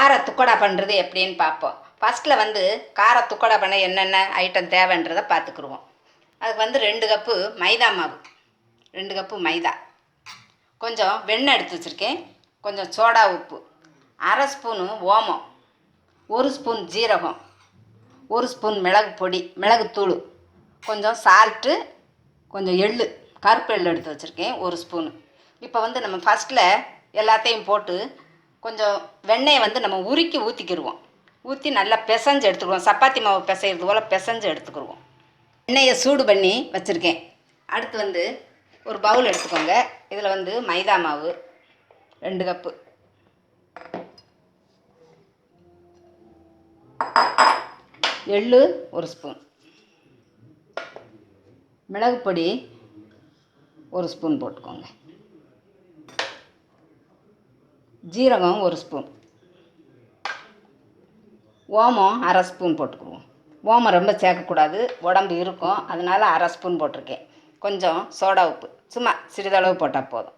கார துக்கடா பண்ணுறது எப்படின்னு பார்ப்போம். ஃபஸ்ட்டில் வந்து கார துக்கடா பண்ண என்னென்ன ஐட்டம் தேவைன்றதை பார்த்துக்குருவோம். அதுக்கு வந்து 2 கப்பு மைதா மாவு, 2 கப்பு மைதா, கொஞ்சம் வெண்ணெய் எடுத்து வச்சுருக்கேன், கொஞ்சம் சோடா உப்பு, 1/2 ஸ்பூனு ஓமம், 1 ஸ்பூன் ஜீரகம், 1 ஸ்பூன் மிளகு பொடி, மிளகுத்தூள், கொஞ்சம் சால்ட்டு, கொஞ்சம் எள்ளு, கருப்பு எள்ளு எடுத்து வச்சுருக்கேன் 1 ஸ்பூனு. இப்போ வந்து நம்ம ஃபஸ்ட்டில் எல்லாத்தையும் போட்டு கொஞ்சம் வெண்ணெயை வந்து நம்ம உருக்கி ஊற்றிக்கிடுவோம். ஊற்றி நல்லா பிசைஞ்சு எடுத்துக்குவோம். சப்பாத்தி மாவு பிசைகிறது போல் பிசைஞ்சு எடுத்துக்கிடுவோம். எண்ணெயை சூடு பண்ணி வச்சுருக்கேன். அடுத்து வந்து ஒரு பவுல் எடுத்துக்கோங்க. இதில் வந்து மைதா மாவு 2 கப்பு, எள்ளு 1 ஸ்பூன், மிளகு பொடி 1 ஸ்பூன் போட்டுக்கோங்க, ஜீரகம் 1 ஸ்பூன், ஓமம் 1/2 ஸ்பூன் போட்டுக்குவோம். ஓமம் ரொம்ப சேர்க்கக்கூடாது, உடம்பு இருக்கும், அதனால் 1/2 ஸ்பூன் போட்டிருக்கேன். கொஞ்சம் சோடா உப்பு சும்மா சிறிதளவு போட்டால் போதும்.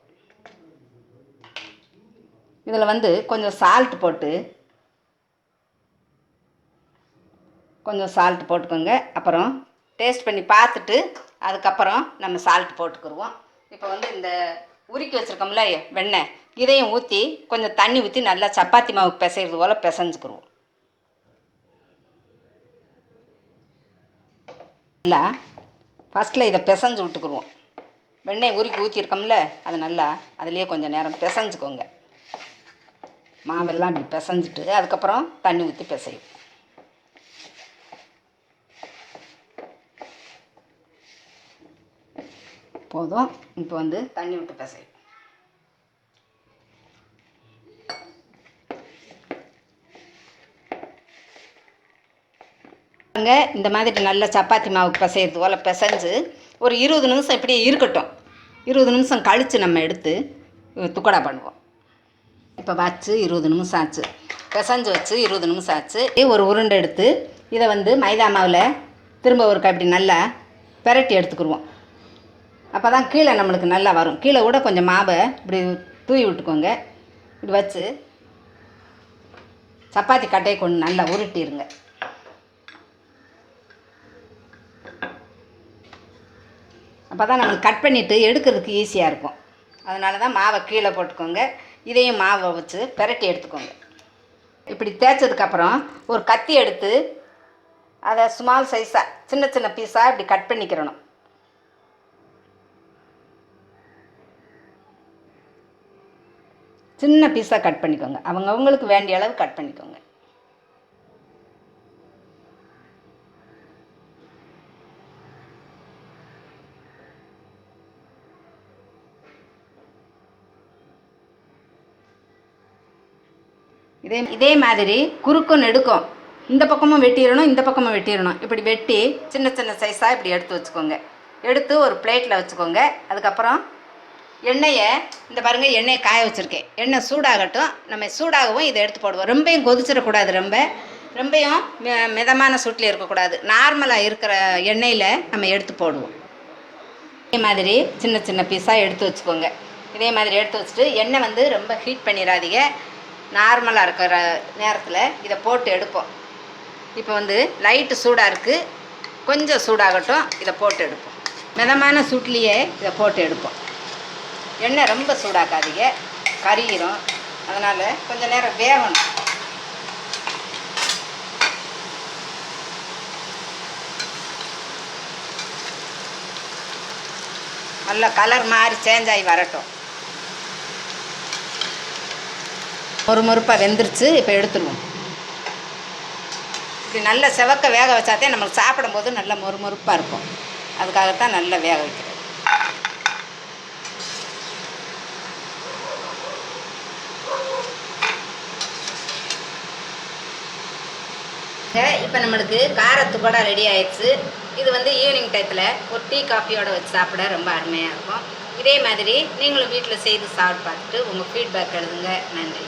இதில் வந்து கொஞ்சம் சால்ட் போட்டு போட்டுக்கோங்க. அப்புறம் டேஸ்ட் பண்ணி பார்த்துட்டு அதுக்கப்புறம் நம்ம சால்ட் போட்டுக்கிடுவோம். இப்போ வந்து இந்த உருக்கி வச்சுருக்கோம்ல வெண்ணெய், இதையும் ஊற்றி கொஞ்சம் தண்ணி ஊற்றி நல்லா சப்பாத்தி மாவு பிசைகிறது போல் பிசைஞ்சுக்கிடுவோம். நல்லா ஃபஸ்ட்டில் இதை பிசைஞ்சு விட்டுக்குருவோம். வெண்ணெய் உருக்கி ஊற்றிருக்கோம்ல, அது நல்லா அதுலேயே கொஞ்சம் நேரம் பிசைஞ்சுக்கோங்க. மாவெல்லாம் இப்படி பிசைஞ்சிட்டு அதுக்கப்புறம் தண்ணி ஊற்றி பிசையும். போதும். இப்போ வந்து தண்ணி விட்டு பிசையும். இந்த மாதிரி நல்ல சப்பாத்தி மாவு பிசைறது போல் பிசைஞ்சு ஒரு 20 நிமிஷம் இப்படியே இருக்கட்டும். 20 நிமிஷம் கழித்து நம்ம எடுத்து துக்கடா பண்ணுவோம். இப்போ வச்சு 20 நிமிஷம் ஆச்சு, பிசைஞ்சு வச்சு 20 நிமிஷம் ஆச்சு. ஒரு உருண்டை எடுத்து இதை வந்து மைதா மாவில் திரும்ப ஒரு இப்படி நல்லா பெரட்டி எடுத்துக்கிடுவோம். அப்போ தான் கீழே நம்மளுக்கு நல்லா வரும். கீழே கூட கொஞ்சம் மாவை இப்படி தூவி விட்டுக்கோங்க. இப்படி வச்சு சப்பாத்தி கட்டையை கொண்டு நல்லா உருட்டிடுங்க. அப்போ தான் நம்மளுக்கு கட் பண்ணிவிட்டு எடுக்கிறதுக்கு ஈஸியாக இருக்கும். அதனால தான் மாவை கீழே போட்டுக்கோங்க. இதையும் மாவை வச்சு பெரட்டி எடுத்துக்கோங்க. இப்படி தேய்ச்சதுக்கப்புறம் ஒரு கத்தி எடுத்து அதை ஸ்மால் சைஸாக சின்ன சின்ன பீஸாக இப்படி கட் பண்ணிக்கிறணும். சின்ன பீஸாக கட் பண்ணிக்கோங்க. அவங்களுக்கு வேண்டிய அளவு கட் பண்ணிக்கோங்க. இதே மாதிரி குறுக்கும் நெடுக்கும் இந்த பக்கமும் வெட்டிடணும், இந்த பக்கமும் வெட்டிடணும். இப்படி வெட்டி சின்ன சின்ன சைஸாக இப்படி எடுத்து வச்சுக்கோங்க. எடுத்து ஒரு பிளேட்டில் வச்சுக்கோங்க. அதுக்கப்புறம் எண்ணெயை இந்த பாருங்கள், எண்ணெயை காய வச்சுருக்கேன். எண்ணெய் சூடாகட்டும். நம்ம சூடாகவும் இதை எடுத்து போடுவோம். ரொம்பையும் கொதிச்சிடக்கூடாது, ரொம்பையும் மிதமான சூட்டில் இருக்கக்கூடாது. நார்மலாக இருக்கிற எண்ணெயில் நம்ம எடுத்து போடுவோம். இதே மாதிரி சின்ன சின்ன பீஸாக எடுத்து வச்சுக்கோங்க. இதே மாதிரி எடுத்து வச்சுட்டு எண்ணெய் வந்து ரொம்ப ஹீட் பண்ணிடாதீங்க. நார்மலாக இருக்கிற நேரத்தில் இதை போட்டு எடுப்போம். இப்போ வந்து லைட்டு சூடாக இருக்குது, கொஞ்சம் சூடாகட்டும். இதை போட்டு எடுப்போம். மிதமான சூட்லேயே இதை போட்டு எடுப்போம். எண்ணெய் ரொம்ப சூடாக்காதீங்க, கரியிடும். அதனால் கொஞ்சம் நேரம் வேகணும். நல்லா கலர் மாதிரி சேஞ்ச் ஆகி வரட்டும். மொறுமொறுப்பாக வெந்துருச்சு. இப்போ எடுத்துருவோம். இப்படி நல்ல செவக்க வேக வச்சாதே நம்மளுக்கு சாப்பிடும்போது நல்லா மொறுமொறுப்பாக இருக்கும். அதுக்காகத்தான் நல்லா வேக வைக்கிறது. இப்போ நம்மளுக்கு காரத்துக்கூட ரெடி ஆயிடுச்சு. இது வந்து ஈவினிங் டயத்தில் ஒரு டீ காஃபியோடு வச்சு சாப்பிட ரொம்ப அருமையாக இருக்கும். இதே மாதிரி நீங்களும் வீட்டில் செய்து சாப்பிட்டு பார்த்துட்டு உங்கள் ஃபீட்பேக் எழுதுங்க. நன்றி.